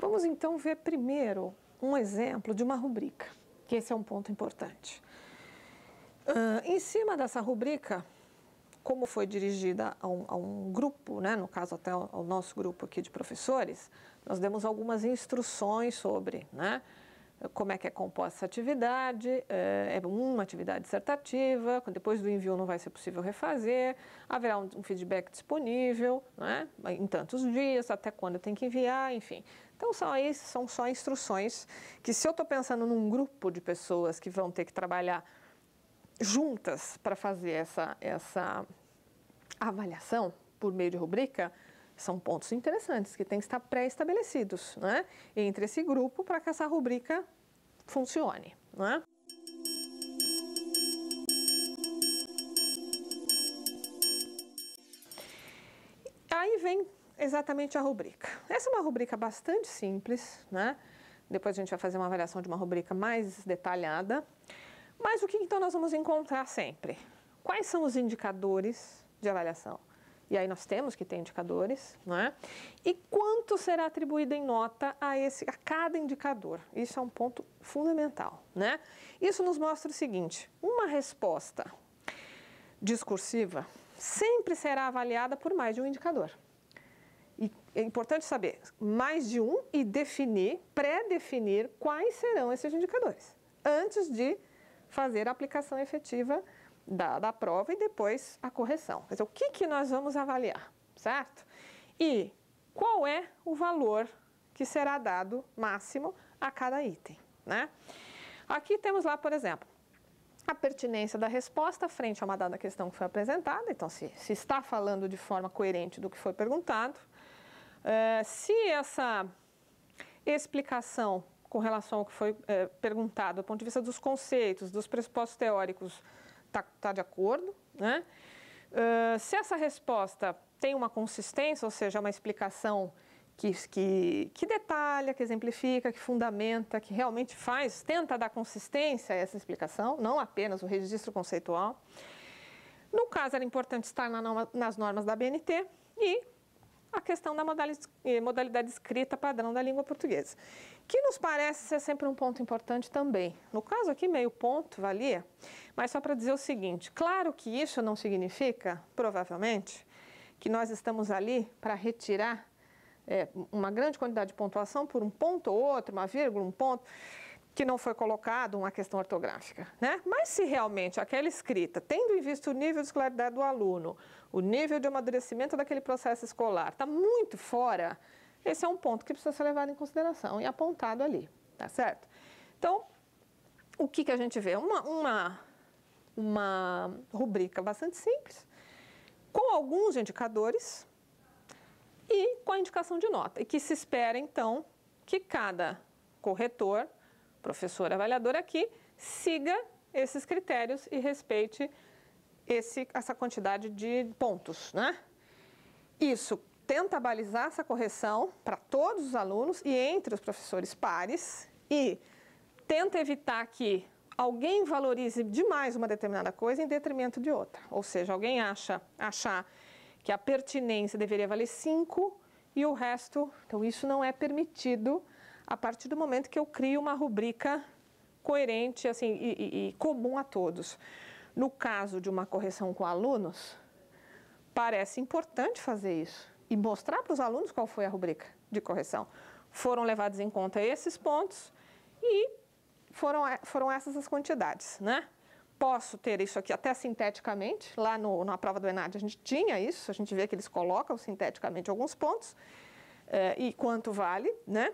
Vamos então ver primeiro um exemplo de uma rubrica, que esse é um ponto importante. Em cima dessa rubrica, como foi dirigida a um grupo, né, no caso até ao nosso grupo aqui de professores, nós demos algumas instruções sobre, né, como é que é composta essa atividade, é uma atividade dissertativa, depois do envio não vai ser possível refazer, haverá um feedback disponível, né, em tantos dias, até quando tem que enviar, enfim. Então são só instruções que, se eu estou pensando num grupo de pessoas que vão ter que trabalhar juntas para fazer essa avaliação por meio de rubrica, são pontos interessantes que têm que estar pré-estabelecidos, né, entre esse grupo para que essa rubrica funcione, né? Aí vem exatamente a rubrica. Essa é uma rubrica bastante simples, né? Depois a gente vai fazer uma avaliação de uma rubrica mais detalhada. Mas o que então nós vamos encontrar sempre? Quais são os indicadores de avaliação? E aí nós temos que ter indicadores, não é? E quanto será atribuído em nota a cada indicador? Isso é um ponto fundamental, né? Isso nos mostra o seguinte: uma resposta discursiva sempre será avaliada por mais de um indicador. E é importante saber mais de um e pré-definir quais serão esses indicadores, antes de fazer a aplicação efetiva da prova e depois a correção. Quer dizer, o que nós vamos avaliar, certo? E qual é o valor que será dado máximo a cada item, né? Aqui temos lá, por exemplo, a pertinência da resposta frente a uma dada questão que foi apresentada. Então, se está falando de forma coerente do que foi perguntado, se essa explicação com relação ao que foi perguntado, do ponto de vista dos conceitos, dos pressupostos teóricos, está de acordo, né? Se essa resposta tem uma consistência, ou seja, uma explicação que detalha, que exemplifica, que fundamenta, que realmente tenta dar consistência a essa explicação, não apenas o registro conceitual. No caso, era importante estar nas normas da BNT e a questão da modalidade escrita padrão da língua portuguesa, que nos parece ser sempre um ponto importante também. No caso aqui, meio ponto valia, mas só para dizer o seguinte: claro que isso não significa, provavelmente, que nós estamos ali para retirar uma grande quantidade de pontuação por um ponto ou outro, uma vírgula, um ponto, que não foi colocado, uma questão ortográfica, né? Mas se realmente aquela escrita, tendo em vista o nível de escolaridade do aluno, o nível de amadurecimento daquele processo escolar, está muito fora, esse é um ponto que precisa ser levado em consideração e apontado ali, tá certo? Então, o que a gente vê? Uma rubrica bastante simples, com alguns indicadores e com a indicação de nota, e que se espera, então, que cada corretor, professor avaliador aqui, siga esses critérios e respeite essa quantidade de pontos, né? Isso tenta balizar essa correção para todos os alunos e entre os professores pares e tenta evitar que alguém valorize demais uma determinada coisa em detrimento de outra. Ou seja, alguém achar que a pertinência deveria valer 5 e o resto... Então, isso não é permitido a partir do momento que eu crio uma rubrica coerente assim, e comum a todos. No caso de uma correção com alunos, parece importante fazer isso e mostrar para os alunos qual foi a rubrica de correção. Foram levados em conta esses pontos e foram essas as quantidades, né? Posso ter isso aqui até sinteticamente, lá na prova do ENAD a gente tinha isso, a gente vê que eles colocam sinteticamente alguns pontos e quanto vale, né?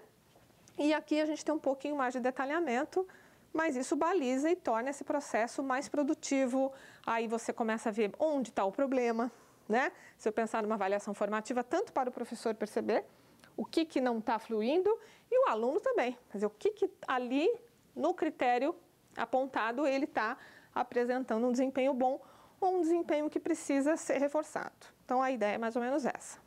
E aqui a gente tem um pouquinho mais de detalhamento, mas isso baliza e torna esse processo mais produtivo. Aí você começa a ver onde está o problema, né? Se eu pensar numa avaliação formativa, tanto para o professor perceber o que não está fluindo e o aluno também. Quer dizer, o que ali, no critério apontado, ele está apresentando um desempenho bom ou um desempenho que precisa ser reforçado. Então, a ideia é mais ou menos essa.